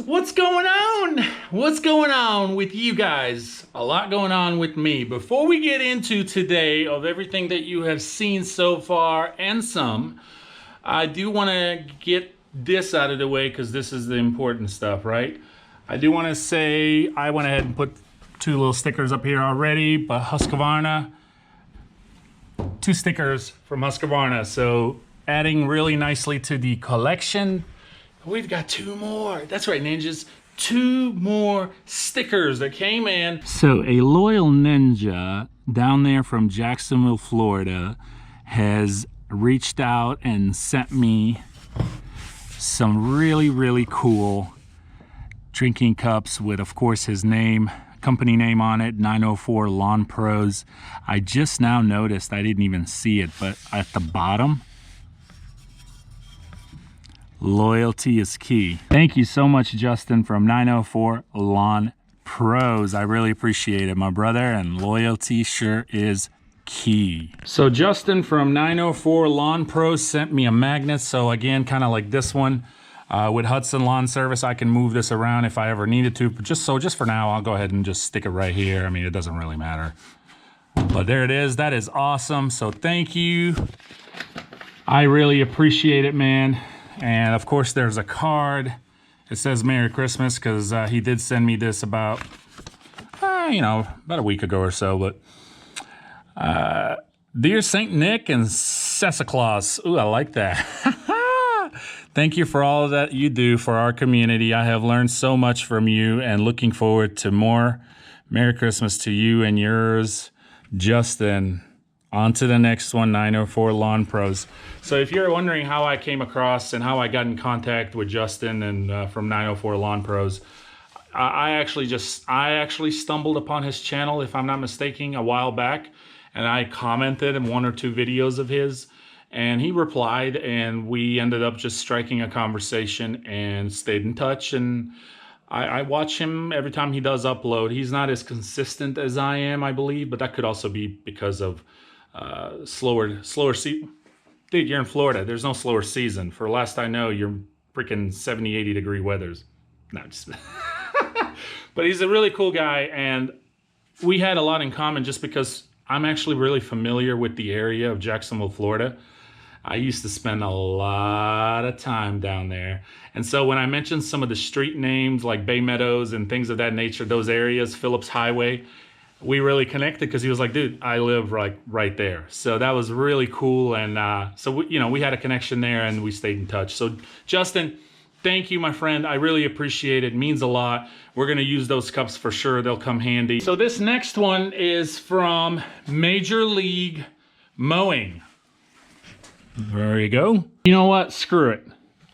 What's going on? What's going on with you guys? A lot going on with me. Before we get into today of everything that you have seen so far and some, I do want to get this out of the way because this is the important stuff, right? I do want to say I went ahead and put two little stickers up here already, but Husqvarna, 2 stickers from Husqvarna. So adding really nicely to the collection. We've got 2 more. That's right, ninjas. 2 more stickers that came in. So a loyal ninja down there from Jacksonville, Florida has reached out and sent me some really cool drinking cups with, of course, his name, company name on it, 904 Lawn Pros. I just now noticed, I didn't even see it, but at the bottom, loyalty is key. Thank you so much, Justin from 904 Lawn Pros. I really appreciate it, my brother, and loyalty sure is key. So Justin from 904 Lawn Pros sent me a magnet. So again, kind of like this one with Hudson Lawn Service, I can move this around if I ever needed to. But just for now, I'll go ahead and just stick it right here. I mean, it doesn't really matter. But there it is. That is awesome. So thank you. I really appreciate it, man. And of course there's a card. It says Merry Christmas because he did send me this about, about a week ago or so. But dear Saint Nick and Santa Claus. Ooh, I like that. Thank you for all that you do for our community. I have learned so much from you and looking forward to more. Merry Christmas to you and yours, Justin. On to the next one, 904 Lawn Pros. So if you're wondering how I came across and how I got in contact with Justin and from 904 Lawn Pros, I actually stumbled upon his channel, if I'm not mistaken, a while back, and I commented in 1 or 2 videos of his, and he replied, and we ended up just striking a conversation and stayed in touch. And I watch him every time he does upload. He's not as consistent as I am, I believe, but that could also be because of slower season. Dude, you're in Florida. There's no slower season. For last I know, you're freaking 70, 80 degree weathers. No, just but he's a really cool guy, and we had a lot in common just because I'm actually really familiar with the area of Jacksonville, Florida. I used to spend a lot of time down there. And so when I mentioned some of the street names like Bay Meadows and things of that nature, those areas, Phillips Highway, we really connected because he was like, dude, I live right there. So that was really cool. And so we had a connection there and we stayed in touch. So Justin, thank you, my friend. I really appreciate it. It means a lot. We're going to use those cups for sure. They'll come handy. So this next one is from Major League Mowing. There you go. You know what? Screw it.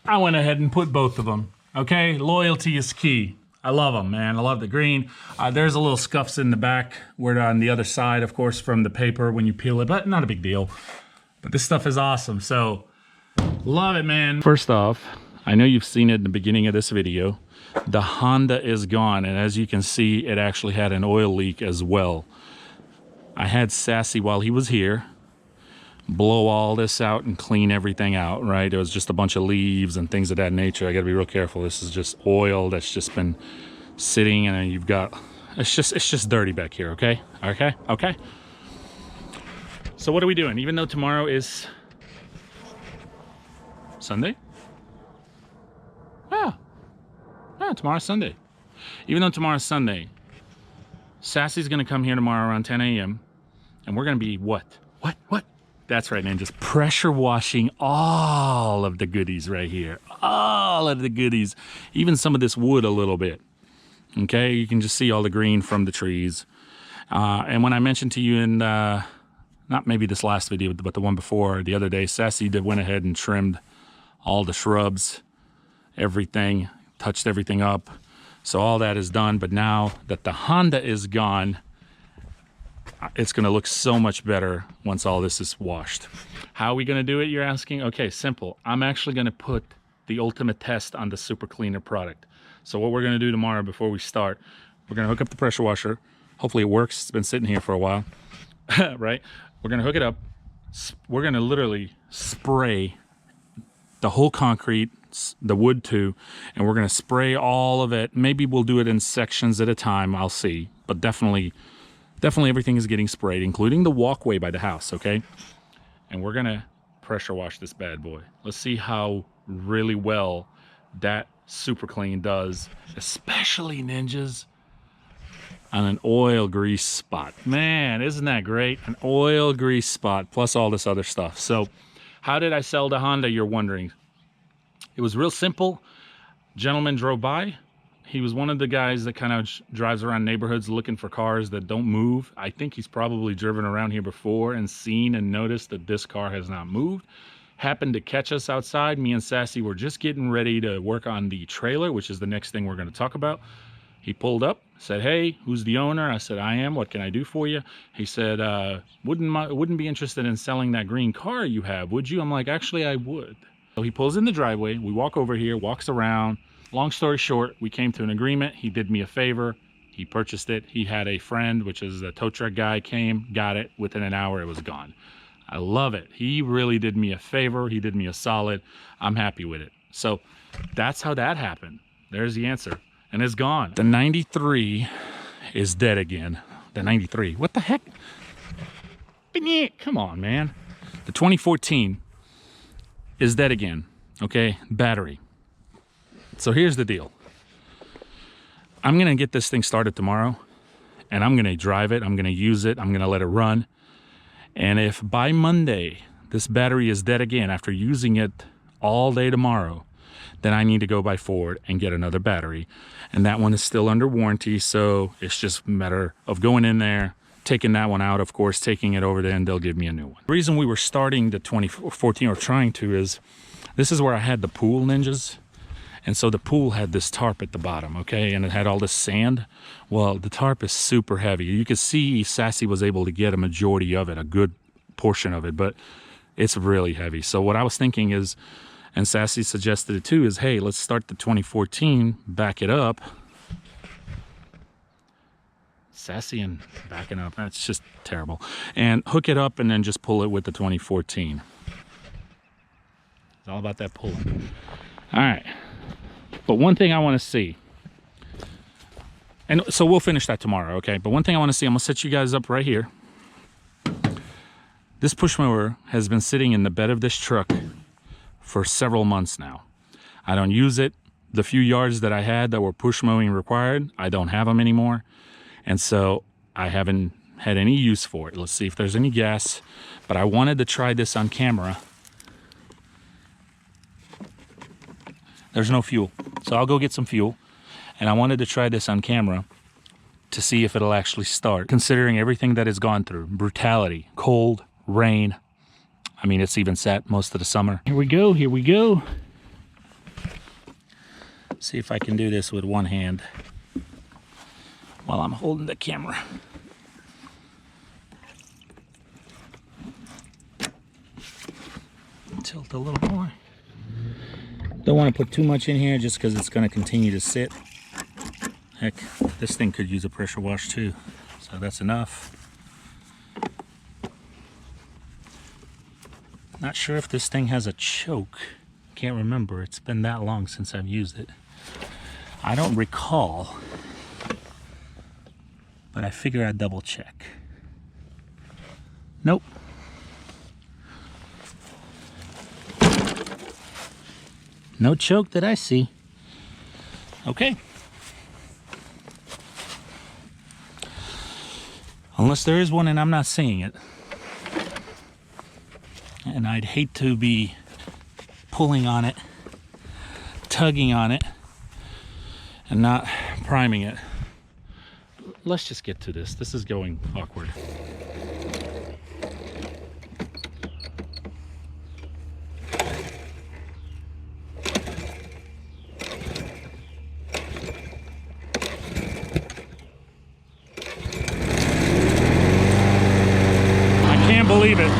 I went ahead and put both of them. Okay? Loyalty is key. I love them, man. I love the green. There's a little scuffs in the back. We're on the other side, of course, from the paper when you peel it, but not a big deal. But this stuff is awesome. So, love it, man. First off, I know you've seen it in the beginning of this video. The Honda is gone, and as you can see, it actually had an oil leak as well. I had Sassy while he was here blow all this out and clean everything out, right? It was just a bunch of leaves and things of that nature. I gotta be real careful. This is just oil that's just been sitting, and then you've got, it's just dirty back here, okay? Okay? So what are we doing? Even though tomorrow is Sunday? Yeah, tomorrow's Sunday. Even though tomorrow's Sunday, Sassy's gonna come here tomorrow around 10 a.m. and we're gonna be what? That's right, ninjas. Pressure washing all of the goodies right here. All of the goodies. Even some of this wood a little bit. Okay, you can just see all the green from the trees. And when I mentioned to you in, not maybe this last video, but the one before, the other day, Sassy went ahead and trimmed all the shrubs, everything, touched everything up. So all that is done, but now that the Honda is gone, it's going to look so much better once all this is washed. How are we going to do it, you're asking? Okay, simple. I'm actually going to put the ultimate test on the Super Cleaner product. So what we're going to do tomorrow before we start, we're going to hook up the pressure washer. Hopefully it works. It's been sitting here for a while, right? We're going to hook it up. We're going to literally spray the whole concrete the wood too, and we're gonna spray all of it. Maybe we'll do it in sections at a time, I'll see. But definitely everything is getting sprayed, including the walkway by the house, okay? And we're gonna pressure wash this bad boy. Let's see how really well that super clean does, especially ninjas on an oil grease spot. Man, isn't that great? An oil grease spot plus all this other stuff. So how did I sell the Honda, you're wondering? It was real simple. Gentleman drove by. He was one of the guys that kind of drives around neighborhoods looking for cars that don't move. I think he's probably driven around here before and seen and noticed that this car has not moved. Happened to catch us outside. Me and Sassy were just getting ready to work on the trailer, which is the next thing we're going to talk about. He pulled up, said, "Hey, who's the owner?" I said, "I am. What can I do for you?" He said, wouldn't be interested in selling that green car you have, would you?" I'm like, "Actually, I would." So he pulls in the driveway. We walk over here, walks around. Long story short, we came to an agreement. He did me a favor. He purchased it. He had a friend, which is a tow truck guy, came, got it. Within an hour, it was gone. I love it. He really did me a favor. He did me a solid. I'm happy with it. So that's how that happened. There's the answer. And it's gone. The 93 is dead again. The 93. What the heck? Come on, man. The 2014 is dead again. Okay? Battery. So here's the deal. I'm going to get this thing started tomorrow. And I'm going to drive it. I'm going to use it. I'm going to let it run. And if by Monday this battery is dead again after using it all day tomorrow, then I need to go by Ford and get another battery. And that one is still under warranty, so it's just a matter of going in there, taking that one out, of course, taking it over there, and they'll give me a new one. The reason we were starting the 2014, or trying to, is this is where I had the pool, ninjas. And so the pool had this tarp at the bottom, okay? And it had all this sand. Well, the tarp is super heavy. You can see Sassy was able to get a majority of it, a good portion of it, but it's really heavy. So what I was thinking is, and Sassy suggested it too, is, hey, let's start the 2014, back it up. Sassy and backing up, that's just terrible. And hook it up and then just pull it with the 2014. It's all about that pulling. All right. But one thing I want to see, and so we'll finish that tomorrow, okay? But one thing I want to see, I'm going to set you guys up right here. This push mower has been sitting in the bed of this truck for several months now. I don't use it. The few yards that I had that were push mowing required, I don't have them anymore. And so I haven't had any use for it. Let's see if there's any gas. But I wanted to try this on camera. There's no fuel. So I'll go get some fuel. And I wanted to try this on camera to see if it'll actually start. Considering everything that it's gone through. Brutality, cold, rain. I mean, it's even sat most of the summer. Here we go, here we go. See if I can do this with one hand while I'm holding the camera. Tilt a little more. Don't want to put too much in here just because it's going to continue to sit. Heck, this thing could use a pressure wash too. So that's enough. Not sure if this thing has a choke. Can't remember. It's been that long since I've used it. I don't recall. But I figure I'd double check. Nope. No choke that I see. Okay. Unless there is one and I'm not seeing it. And I'd hate to be pulling on it, tugging on it, and not priming it. Let's just get to this. This is going awkward. I can't believe it.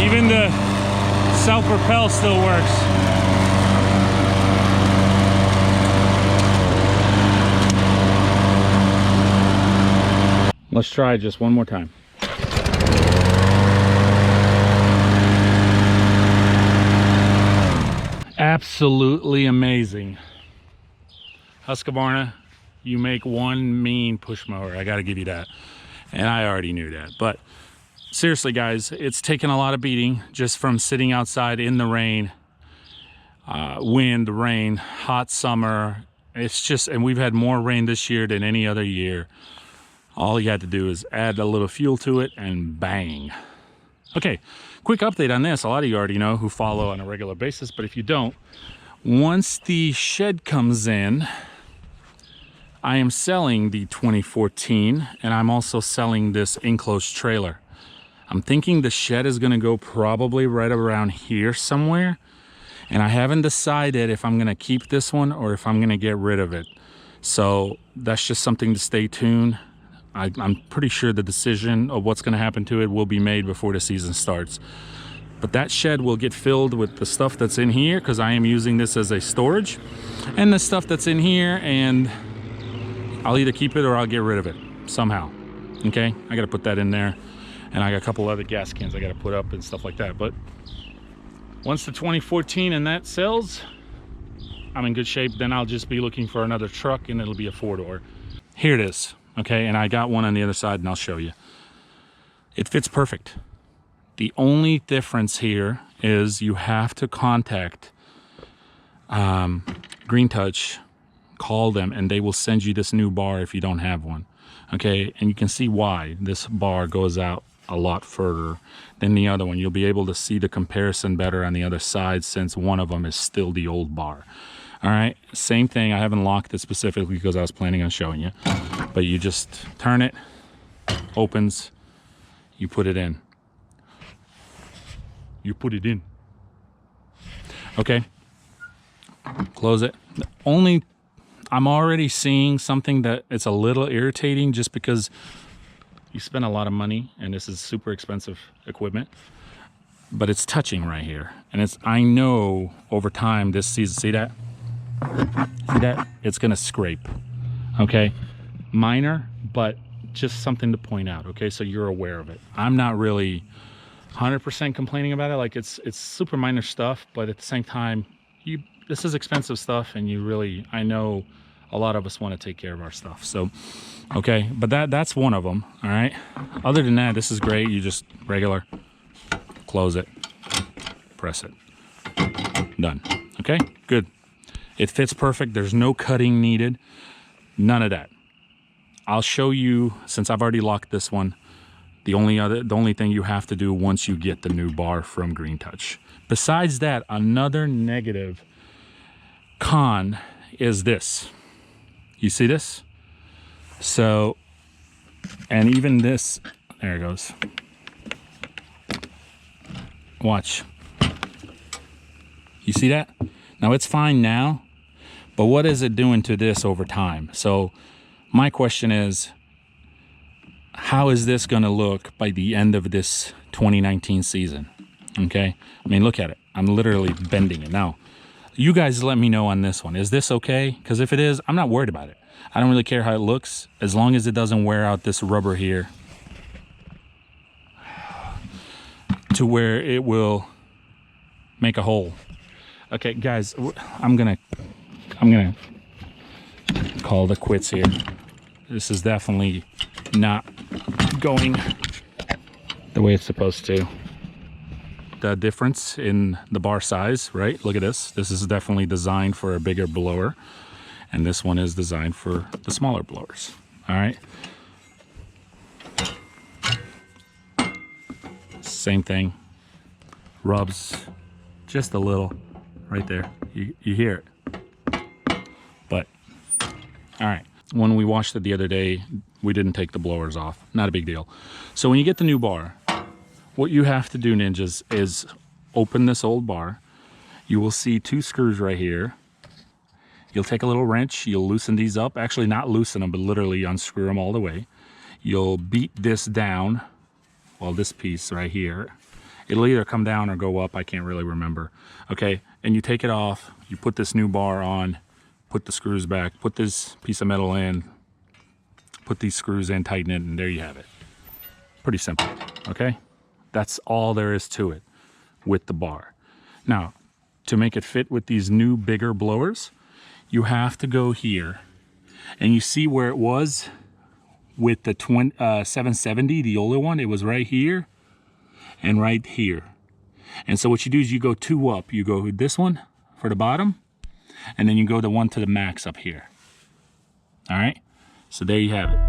Even the self-propel still works. Let's try just one more time. Absolutely amazing. Husqvarna, you make one mean push mower. I got to give you that. And I already knew that. But seriously, guys, it's taken a lot of beating just from sitting outside in the rain, wind, rain, hot summer. It's just, and we've had more rain this year than any other year. All you had to do is add a little fuel to it and bang. Okay, quick update on this. A lot of you already know who follow on a regular basis, but if you don't, once the shed comes in, I am selling the 2014, and I'm also selling this enclosed trailer. I'm thinking the shed is gonna go probably right around here somewhere, and I haven't decided if I'm gonna keep this one or if I'm gonna get rid of it. So that's just something to stay tuned. I'm pretty sure the decision of what's gonna happen to it will be made before the season starts. But that shed will get filled with the stuff that's in here, because I am using this as a storage, and the stuff that's in here, and I'll either keep it or I'll get rid of it somehow. Okay, I gotta put that in there, and I got a couple other gas cans I gotta put up and stuff like that. But once the 2014 and that sells, I'm in good shape. Then I'll just be looking for another truck, and it'll be a 4-door. Here it is. Okay, and I got one on the other side, and I'll show you. It fits perfect. The only difference here is you have to contact Green Touch, call them, and they will send you this new bar if you don't have one. Okay, and you can see why this bar goes out a lot further than the other one. You'll be able to see the comparison better on the other side, since one of them is still the old bar. All right, same thing. I haven't locked it specifically because I was planning on showing you, but you just turn it, opens, you put it in. You put it in. Okay, close it. I'm already seeing something that it's a little irritating, just because you spend a lot of money and this is super expensive equipment, but it's touching right here. And I know over time this season, see that? See that? It's gonna scrape. Okay, minor, but just something to point out. Okay, so you're aware of it. I'm not really 100% complaining about it. Like it's super minor stuff, but at the same time, this is expensive stuff, and I know a lot of us want to take care of our stuff. So okay, but that's one of them. All right, other than that, this is great. You just regular close it, press it, done. Okay, good. It fits perfect. There's no cutting needed, none of that. I'll show you, since I've already locked this one, the only thing you have to do once you get the new bar from Green Touch. Besides that, another negative con is this. You see this? So, and even this, there it goes. Watch. You see that? Now it's fine now, but what is it doing to this over time? So my question is, how is this gonna look by the end of this 2019 season? Okay, I mean, look at it. I'm literally bending it. Now, you guys let me know on this one. Is this okay? Because if it is, I'm not worried about it. I don't really care how it looks, as long as it doesn't wear out this rubber here to where it will make a hole. Okay, guys, I'm gonna call the quits here. This is definitely not going the way it's supposed to. The difference in the bar size, right? Look at this. This is definitely designed for a bigger blower, and this one is designed for the smaller blowers. All right. Same thing. Rubs just a little right there. You hear it. But all right. When we washed it the other day, we didn't take the blowers off. Not a big deal. So when you get the new bar, what you have to do, ninjas, is open this old bar. You will see 2 screws right here. You'll take a little wrench, you'll loosen these up. Actually, not loosen them, but literally unscrew them all the way. You'll beat this down, well, this piece right here. It'll either come down or go up, I can't really remember. Okay, and you take it off, you put this new bar on, put the screws back, put this piece of metal in, put these screws in, tighten it, and there you have it. Pretty simple, okay? That's all there is to it with the bar. Now, to make it fit with these new bigger blowers, you have to go here. And you see where it was with the 770, the older one, it was right here and right here. And so what you do is you go 2 up. You go this one for the bottom, and then you go the one to the max up here. All right, so there you have it.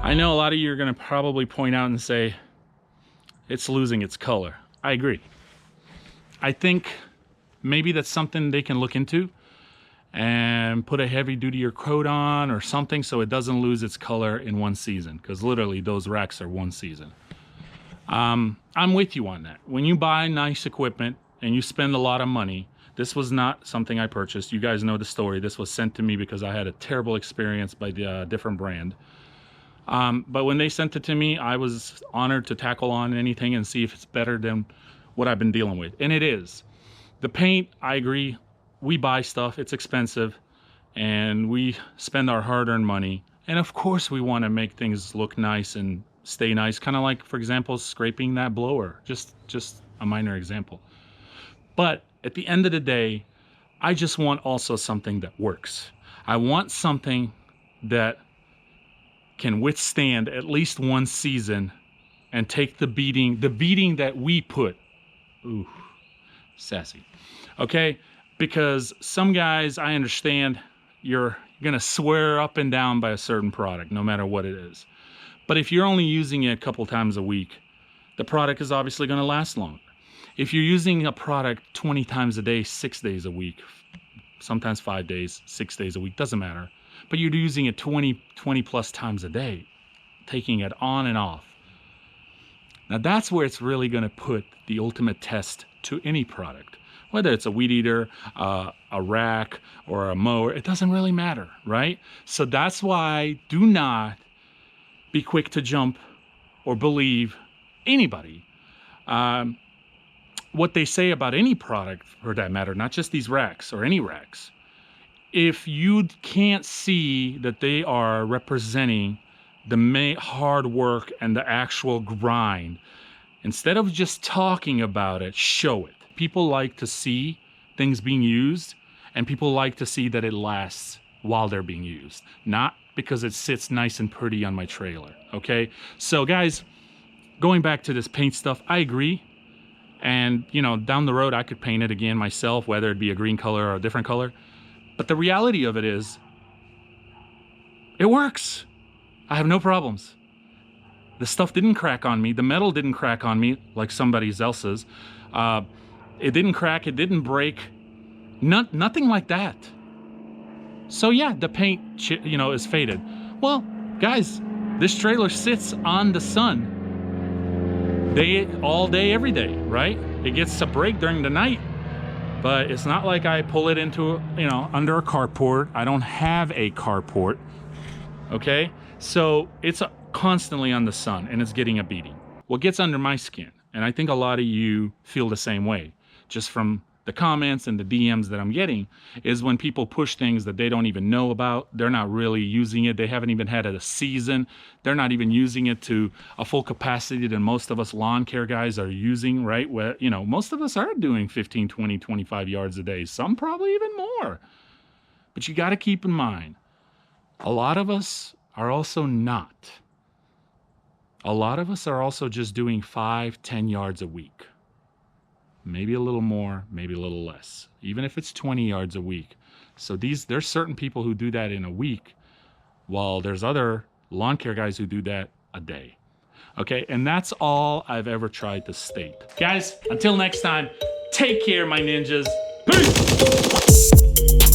I know a lot of you are going to probably point out and say, it's losing its color. I agree. I think maybe that's something they can look into and put a heavy duty coat on or something so it doesn't lose its color in one season, because literally those racks are one season. I'm with you on that. When you buy nice equipment and you spend a lot of money, this was not something I purchased. You guys know the story. This was sent to me because I had a terrible experience by the different brand. But when they sent it to me, I was honored to tackle on anything and see if it's better than what I've been dealing with. And it is. The paint, I agree. We buy stuff, it's expensive, and we spend our hard-earned money. And of course we want to make things look nice and stay nice. Kind of like, for example, scraping that blower. Just a minor example. But at the end of the day, I just want also something that works. I want something that can withstand at least one season and take the beating that we put. Ooh, sassy. Okay, because some guys, I understand, you're gonna swear up and down by a certain product, no matter what it is. But if you're only using it a couple times a week, the product is obviously gonna last longer. If you're using a product 20 times a day, 6 days a week, sometimes 5 days, 6 days a week, doesn't matter. But you're using it 20 plus times a day, taking it on and off. Now that's where it's really going to put the ultimate test to any product. Whether it's a weed eater, a rack, or a mower, it doesn't really matter, right? So that's why do not be quick to jump or believe anybody. What they say about any product, for that matter, not just these racks or any racks. If you can't see that they are representing the hard work and the actual grind, instead of just talking about it, show it. People like to see things being used, and people like to see that it lasts while they're being used, not because it sits nice and pretty on my trailer. Okay, so guys, going back to this paint stuff, I agree. And you know, down the road I could paint it again myself, whether it be a green color or a different color. But the reality of it is, it works. I have no problems. The stuff didn't crack on me. The metal didn't crack on me like somebody else's. It didn't crack. It didn't break. Nothing like that. So yeah, the paint, you know, is faded. Well, guys, this trailer sits on the sun all day, every day, right? It gets a break during the night. But it's not like I pull it into, you know, under a carport. I don't have a carport, okay? So it's constantly on the sun and it's getting a beating. What gets under my skin, and I think a lot of you feel the same way, just from the comments and the DMs that I'm getting, is when people push things that they don't even know about. They're not really using it. They haven't even had a season. They're not even using it to a full capacity that most of us lawn care guys are using, right? Where, you know, most of us are doing 15, 20, 25 yards a day. Some probably even more. But you got to keep in mind, a lot of us are also not. A lot of us are also just doing 5, 10 yards a week. Maybe a little more, maybe a little less, even if it's 20 yards a week. So there's certain people who do that in a week, while there's other lawn care guys who do that a day. Okay, and that's all I've ever tried to state. Guys, until next time, take care, my ninjas. Peace!